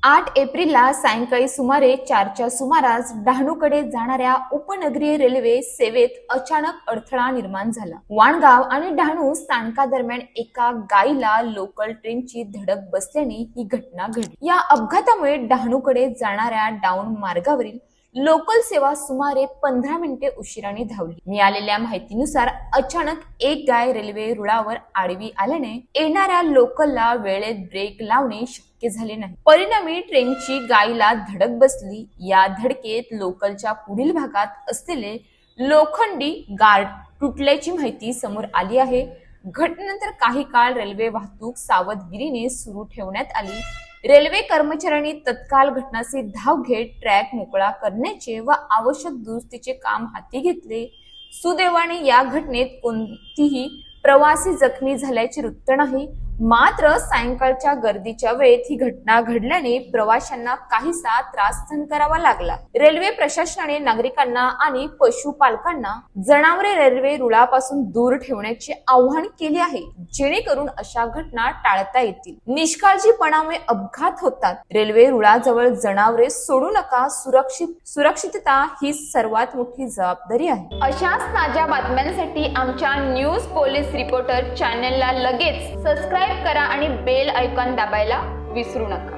8 एप्रिलला सायंकाळी सुमारे 4च्या सुमारास डहाणूकडे जाणाऱ्या उपनगरीय रेल्वे सेवेत अचानक अडथळा निर्माण झाला। वाणगाव आणि डहाणू स्थानकादरम्यान एका गाईला लोकल ट्रेनची धडक बसल्याने ही घटना घडली। या अपघातामुळे डहाणूकडे जाणाऱ्या डाऊन मार्गावरील लोकल सेवा सुमारे 15 मिनिटे उशिराने धावली। मिळालेल्या माहितीनुसार अचानक एक गाय रेल्वे रुळावर आडवी आल्याने येणाऱ्या लोकलला वेळेत ब्रेक लावणे शक्य झाले नाही। परिणामी ट्रेनची गायीला धडक बसली। या धडकेत लोकलच्या पुढील भागात असलेले लोखंडी गार्ड तुटल्याची माहिती समोर आली आहे। घटनेनंतर काही काळ रेल्वे वाहतूक सावधगिरीने सुरू ठेवण्यात आली। रेल्वे कर्मचाऱ्यांनी तत्काळ घटनास्थळी धाव घेत ट्रॅक मोकळा करण्याचे व आवश्यक दुरुस्तीचे काम हाती घेतले। सुदैवाने या घटनेत कोणतीही प्रवासी जखमी झाल्याचे वृत्त नाही। मात्र सायंकाळच्या गर्दीच्या वेळेत ही घटना घडल्याने प्रवाशांना काहीसा त्रास सहन करावा लागला। रेल्वे प्रशासनाने नागरिकांना आणि पशुपालकांना जनावरे रेल्वे रुळापासून दूर ठेवण्याचे आवाहन केले आहे, जेणेकरून अशा घटना टाळता येतील। निष्काळजीपणामुळे अपघात होतात। रेल्वे रुळाजवळ जनावरे सोडू नका। सुरक्षितता ही सर्वात मोठी जबाबदारी आहे। अशाच ताज्या बातम्यांसाठी आमच्या न्यूज पोलीस रिपोर्टर चॅनलला लगेच सबस्क्राइब करा आणि बेल आयकॉन दाबायला विसरू नका।